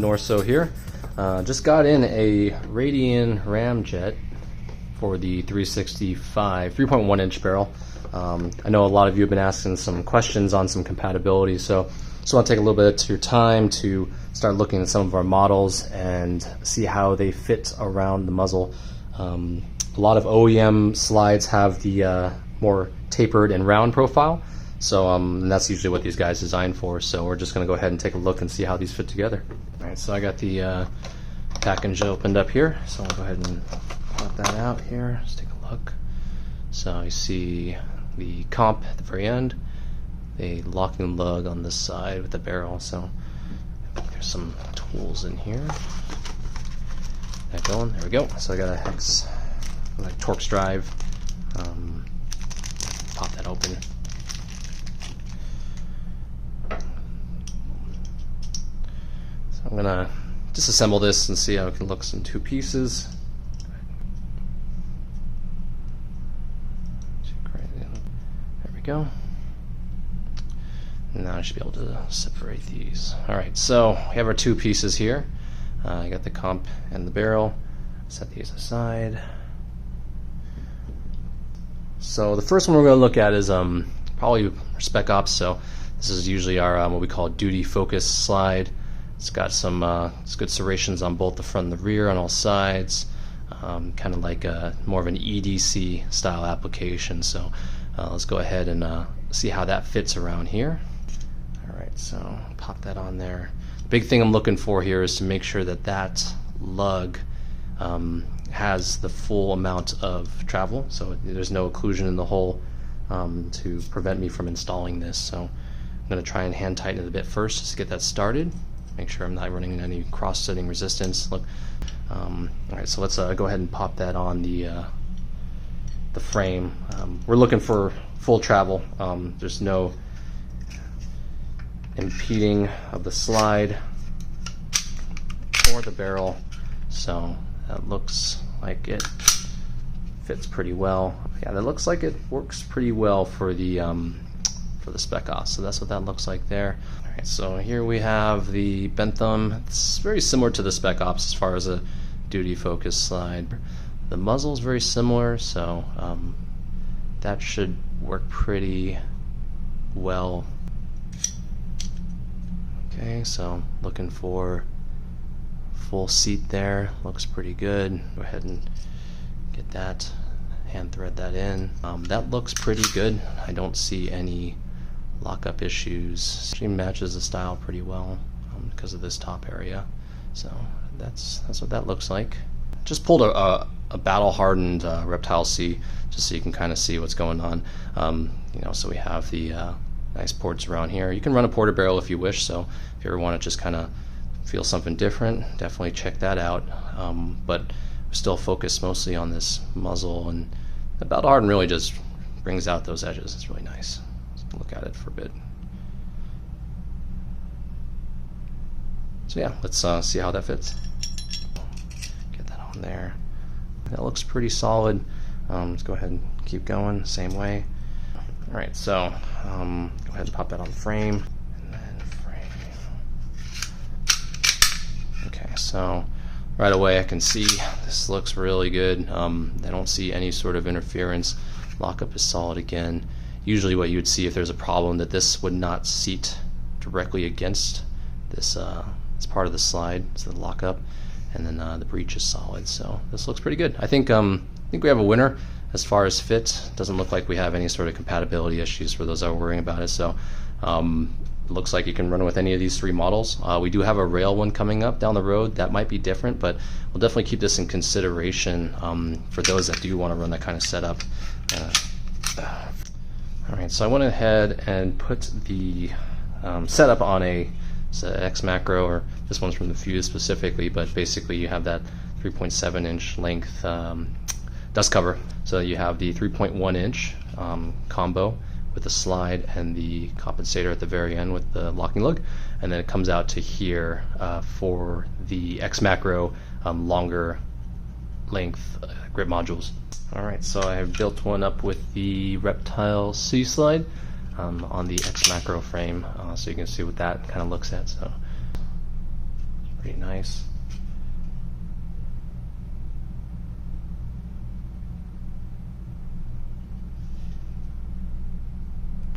Norsso here. Just got in a Radian Ramjet for the 3.1 inch barrel. I know a lot of you have been asking some questions on some compatibility, so just want to take a little bit of your time to start looking at some of our models and see how they fit around the muzzle. A lot of OEM slides have the more tapered and round profile, so and that's usually what these guys designed for. So we're just going to go ahead and take a look and see how these fit together. All right, so I got the package opened up here, so I'll go ahead and pop that out here. Let's take a look. So you see the comp at the very end, a locking lug on this side with the barrel. So there's some tools in here. That going? There we go. So I got a hex, like Torx drive. Pop that open. So I'm gonna disassemble this and see how it looks in two pieces. There we go. Now I should be able to separate these. Alright, so we have our two pieces here. I got the comp and the barrel. Set these aside. So the first one we're going to look at is probably Spec Ops. So this is usually our what we call duty focus slide. It's got some it's good serrations on both the front and the rear on all sides. Kind of like more of an EDC style application. So let's go ahead and see how that fits around here. Alright, so pop that on there. The big thing I'm looking for here is to make sure that that lug has the full amount of travel, so there's no occlusion in the hole to prevent me from installing this. So I'm going to try and hand tighten it a bit first just to get that started. Make sure I'm not running any cross-setting resistance. Look, alright, so let's go ahead and pop that on the frame. We're looking for full travel. There's no impeding of the slide or the barrel, so that looks like it fits pretty well. Yeah, that looks like it works pretty well for the Spec Ops. So that's what that looks like there. All right, so here we have the bent thumb. It's very similar to the Spec Ops as far as a duty focus slide. The muzzle is very similar, so that should work pretty well. Okay, so looking for full seat there. Looks pretty good. Go ahead and get that, hand thread that in. That looks pretty good. I don't see any lockup issues. She matches the style pretty well because of this top area. So that's what that looks like. Just pulled a battle hardened Reptile C just so you can kind of see what's going on. You know, so we have the nice ports around here. You can run a porter barrel if you wish, so if you ever want to just kind of feel something different, definitely check that out. But we're still focused mostly on this muzzle, and the battle harden really just brings out those edges. It's really nice. Let's look at it for a bit. So yeah, let's see how that fits. Get that on there. That looks pretty solid. Let's go ahead and keep going, same way. Alright, so go ahead and pop that on the frame. And then frame. Okay, so right away I can see this looks really good. I don't see any sort of interference. Lockup is solid again. Usually what you would see if there's a problem, that this would not seat directly against this part of the slide, so the lockup, and then the breech is solid. So this looks pretty good. I think we have a winner. As far as fit, doesn't look like we have any sort of compatibility issues for those that are worrying about it. So it looks like you can run with any of these three models. We do have a rail one coming up down the road. That might be different, but we'll definitely keep this in consideration for those that do want to run that kind of setup. Alright, so I went ahead and put the setup on a XMacro, or this one's from the Fuse specifically, but basically you have that 3.7 inch length dust cover. So you have the 3.1 inch combo with the slide and the compensator at the very end with the locking lug, and then it comes out to here for the XMacro longer length grip modules. Alright, so I have built one up with the Reptile C slide on the XMacro frame, so you can see what that kind of looks at. So Pretty nice.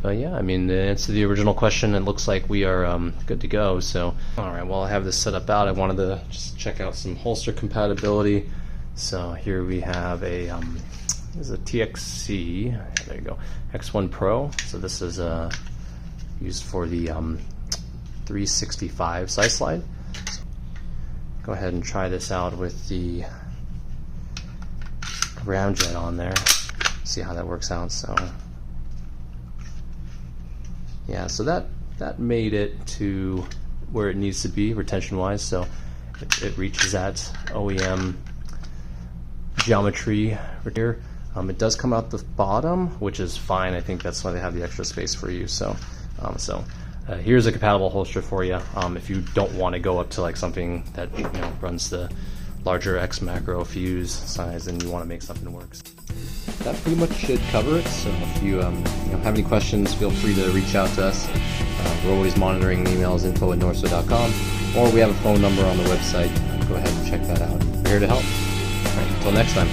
But yeah, I mean, to answer the original question, it looks like we are good to go. So, all right, while I have this set up out, I wanted to just check out some holster compatibility. So here we have a this is a TXC. There you go, X1 Pro. So this is used for the 365 size slide. So go ahead and try this out with the Ramjet on there. See how that works out. So yeah, so that made it to where it needs to be retention wise. So it reaches that OEM geometry right here. It does come out the bottom, which is fine. I think that's why they have the extra space for you. So here's a compatible holster for you. If you don't want to go up to like something that runs the larger XMacro fuse size and you want to make something that works. That pretty much should cover it. So if you, have any questions, feel free to reach out to us. We're always monitoring emails, info@norsso.com, or we have a phone number on the website. Go ahead and check that out. We're here to help. All right, until next time.